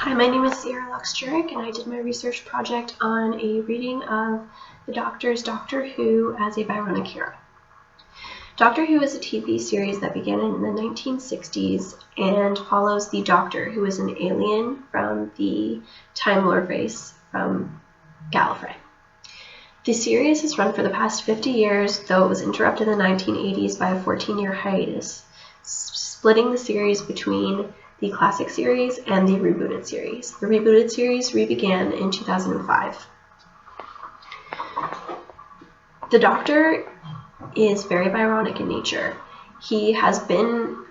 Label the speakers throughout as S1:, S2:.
S1: Hi, my name is Sierra Luxjuric, and I did my research project on a reading of the Doctor's Doctor Who as a Byronic hero. Doctor Who is a TV series that began in the 1960s and follows the Doctor, who is an alien from the Time Lord race from Gallifrey. The series has run for the past 50 years, though it was interrupted in the 1980s by a 14-year hiatus, splitting the series between the classic series and the rebooted series. The rebooted series re-began in 2005. The Doctor is very Byronic in nature. He has been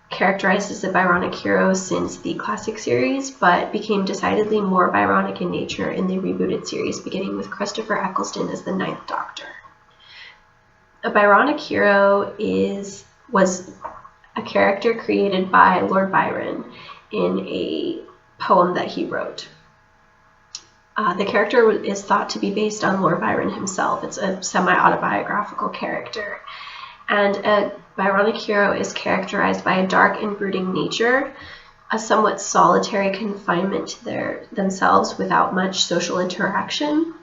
S1: characterized as a Byronic hero since the classic series, but became decidedly more Byronic in nature in the rebooted series, beginning with Christopher Eccleston as the 9th Doctor. A Byronic hero was a character created by Lord Byron in a poem that he wrote. The character is thought to be based on Lord Byron himself. It's a semi-autobiographical character. And a Byronic hero is characterized by a dark and brooding nature, a somewhat solitary confinement to themselves without much social interaction,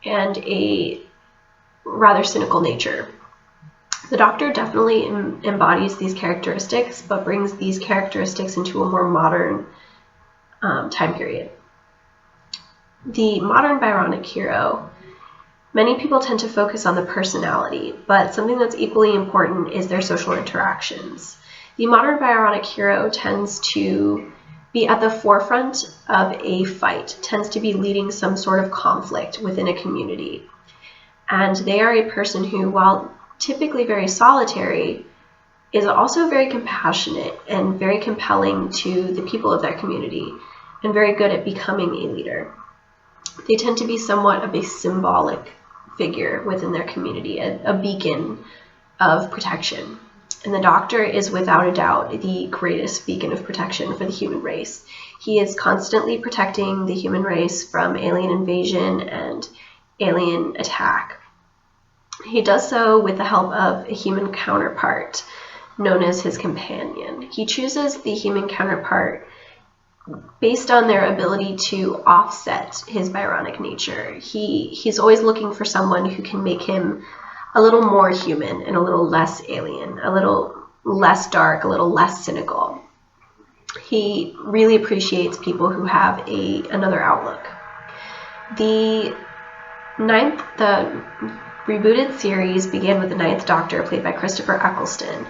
S1: and a rather cynical nature. The Doctor definitely embodies these characteristics, but brings these characteristics into a more modern time period. The modern Byronic hero, many people tend to focus on the personality, but something that's equally important is their social interactions. The modern Byronic hero tends to be at the forefront of a fight, tends to be leading some sort of conflict within a community. And they are a person who, while typically very solitary, is also very compassionate and very compelling to the people of their community, and very good at becoming a leader. They tend to be somewhat of a symbolic figure within their community, a beacon of protection. And the Doctor is without a doubt the greatest beacon of protection for the human race. He is constantly protecting the human race from alien invasion and alien attack. He does so with the help of a human counterpart known as his companion. He chooses the human counterpart based on their ability to offset his Byronic nature. He's always looking for someone who can make him a little more human and a little less alien, a little less dark, a little less cynical. He really appreciates people who have another outlook. The rebooted series began with the 9th Doctor, played by Christopher Eccleston,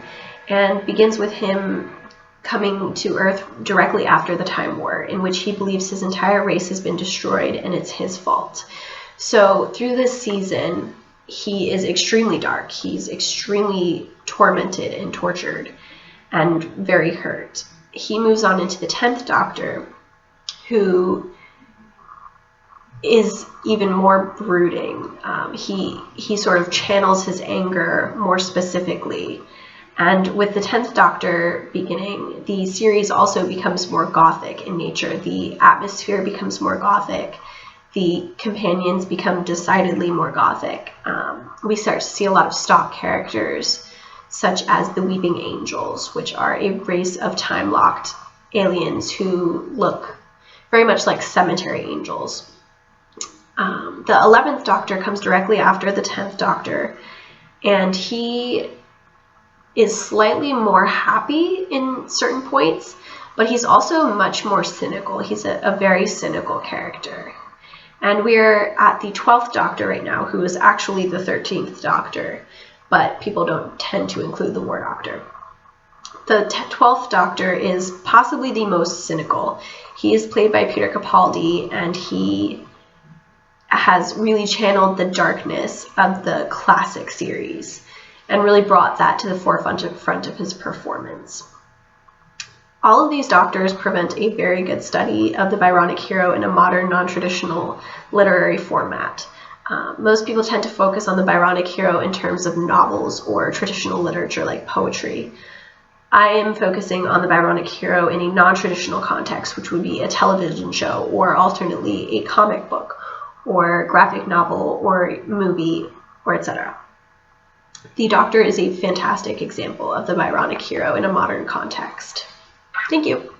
S1: and begins with him coming to Earth directly after the Time War, in which he believes his entire race has been destroyed and it's his fault. So through this season, he is extremely dark. He's extremely tormented and tortured and very hurt. He moves on into the 10th Doctor, who is even more brooding. He sort of channels his anger more specifically. And with the 10th Doctor beginning, the series also becomes more gothic in nature. The atmosphere becomes more gothic. The companions become decidedly more gothic. We start to see a lot of stock characters, such as the Weeping Angels, which are a race of time-locked aliens who look very much like cemetery angels. The 11th Doctor comes directly after the 10th Doctor, and he is slightly more happy in certain points, but he's also much more cynical. He's a very cynical character. And we're at the 12th Doctor right now, who is actually the 13th Doctor, but people don't tend to include the War Doctor. The 12th Doctor is possibly the most cynical. He is played by Peter Capaldi, and he has really channeled the darkness of the classic series and really brought that to the forefront of his performance. All of these Doctors prevent a very good study of the Byronic hero in a modern, non-traditional literary format. Most people tend to focus on the Byronic hero in terms of novels or traditional literature like poetry. I am focusing on the Byronic hero in a non-traditional context, which would be a television show, or alternately a comic book, or graphic novel, or movie, or etc. The Doctor is a fantastic example of the Byronic hero in a modern context. Thank you.